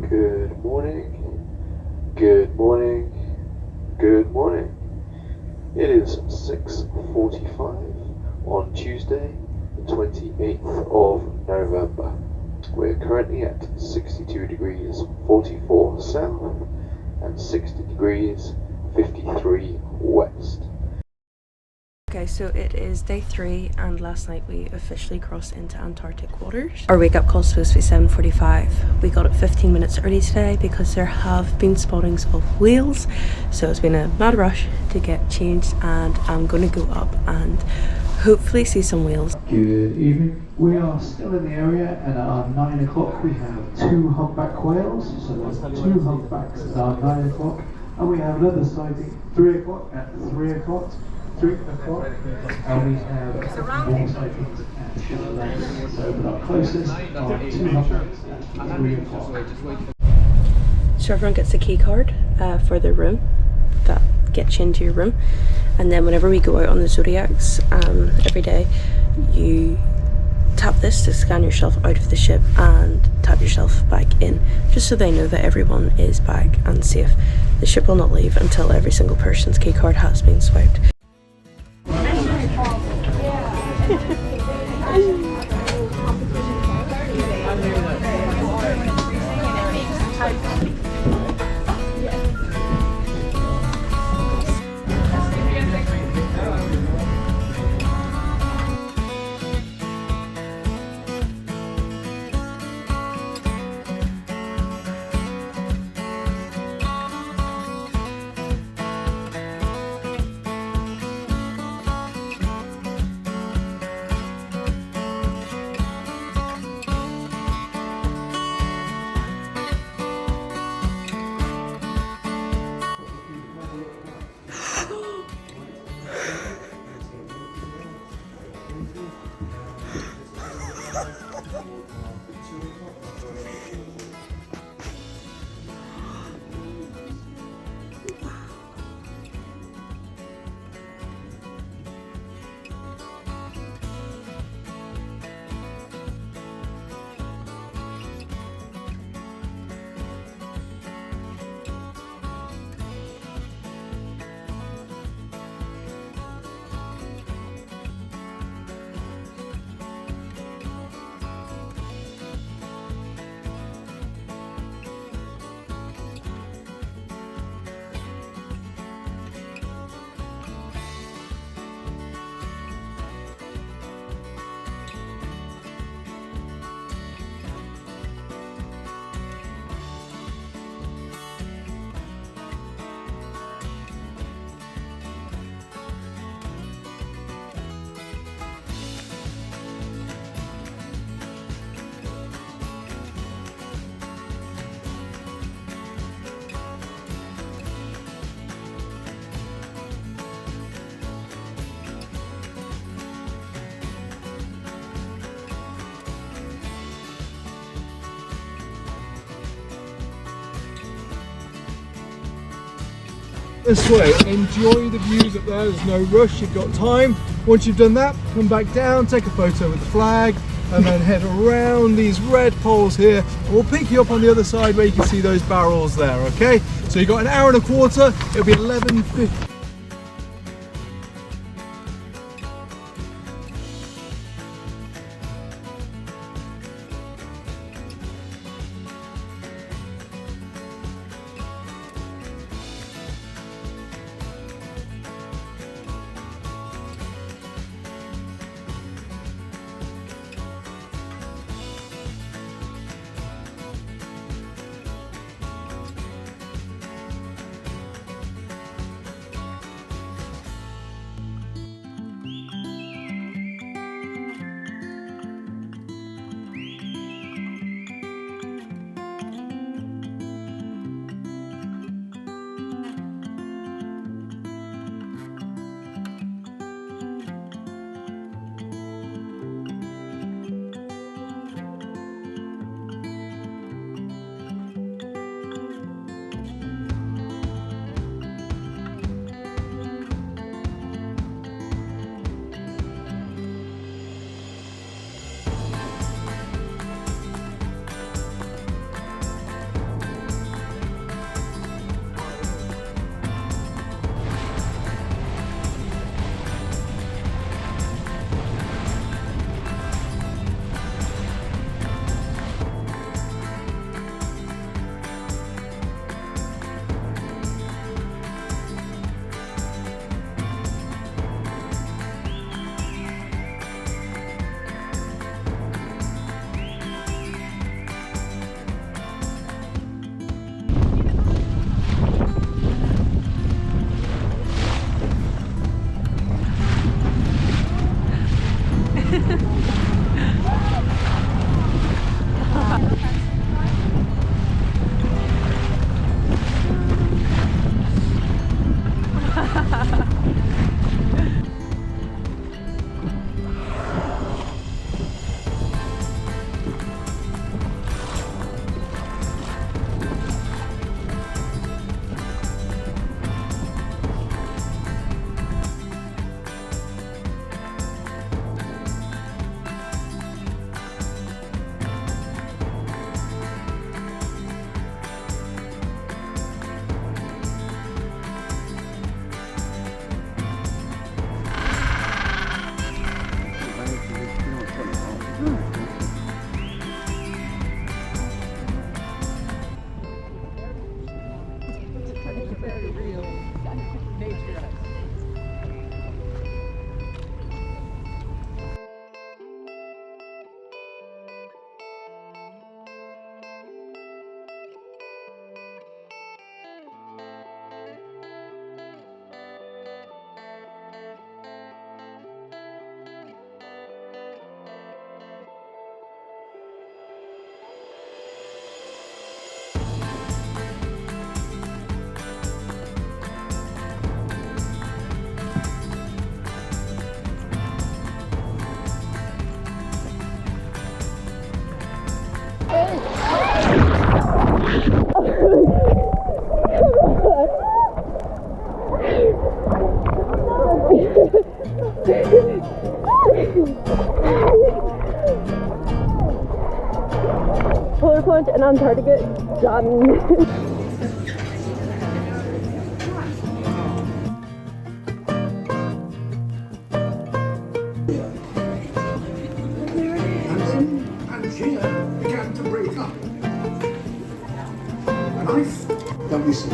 Good morning, good morning, good morning. It is 6:45 on Tuesday, the 28th of November. We're currently at 62 degrees 44 south and 60 degrees 53 west. Okay, so it is day 3 and last night we officially crossed into Antarctic waters. Our wake up call is supposed to be 7:45. We got up 15 minutes early today because there have been spottings of whales. So it's been a mad rush to get changed and I'm going to go up and hopefully see some whales. Good evening. We are still in the area and at 9 o'clock we have 2 humpback whales. So there's 2 humpbacks at 9 o'clock and we have another sighting 3 o'clock at 3 o'clock. 3 o'clock, and we have more sightings at 11. So our closest are 2 humpbacks at 3 o'clock. So everyone gets a key card for their room that gets you into your room, and then whenever we go out on the zodiacs every day, you tap this to scan yourself out of the ship and tap yourself back in, just so they know that everyone is back and safe. The ship will not leave until every single person's key card has been swiped. This way, enjoy the views up there, there's no rush, you've got time. Once you've done that, come back down, take a photo with the flag, and then head around these red poles here, and we'll pick you up on the other side where you can see those barrels there, okay? So you've got an hour and a quarter, it'll be 11:50. Antarctica done. Pangea began to break up. And I thought that we saw.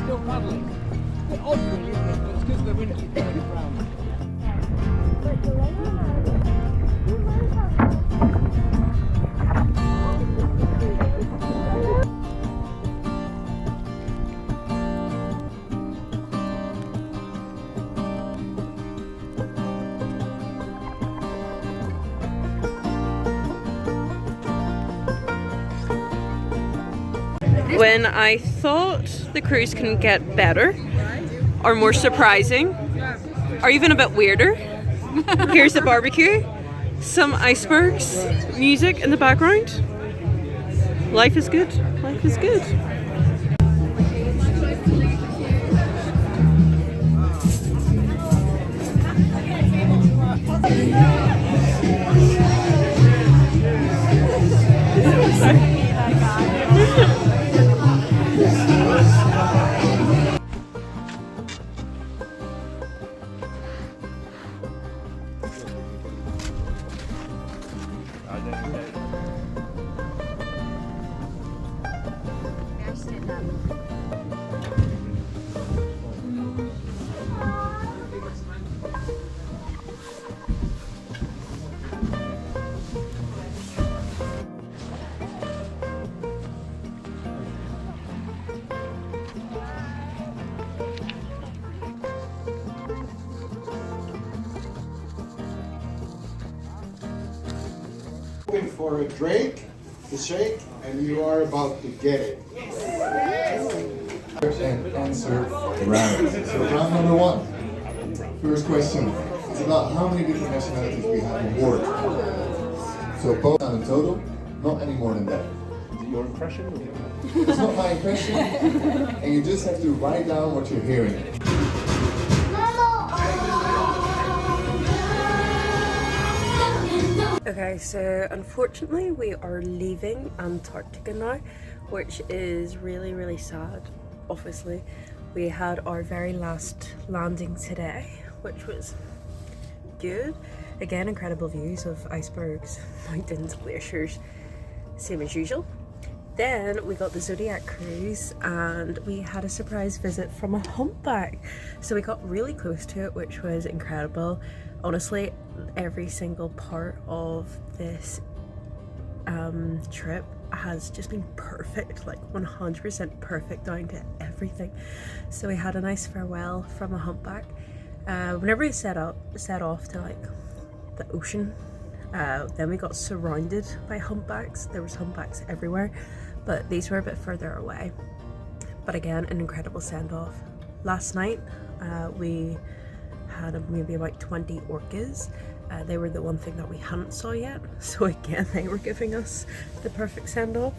Still paddling. It's a bit odd really, isn't it? But it's because the wind keeps going around. When I thought the cruise couldn't get better or more surprising or even a bit weirder, here's the barbecue, some icebergs, music in the background. Life is good. Life is good. Hoping for a drink to shake, and you are about to get it. And answer round. So round number one. First question is about how many different nationalities we have on board. So both in total, not any more than that. Is it your impression? It's not my impression, and you just have to write down what you're hearing. Okay, so unfortunately we are leaving Antarctica now, which is really, really sad. Obviously, we had our very last landing today, which was good. Again, incredible views of icebergs, mountains, glaciers, same as usual. Then we got the Zodiac cruise and we had a surprise visit from a humpback. So we got really close to it, which was incredible. Honestly, every single part of this trip has just been perfect, like 100% perfect down to everything. So we had a nice farewell from a humpback. Whenever we set off to like the ocean, then we got surrounded by humpbacks. There was humpbacks everywhere, but these were a bit further away. But again, an incredible send-off. Last night we had maybe about 20 orcas. They were the one thing that we hadn't saw yet, so again they were giving us the perfect send-off.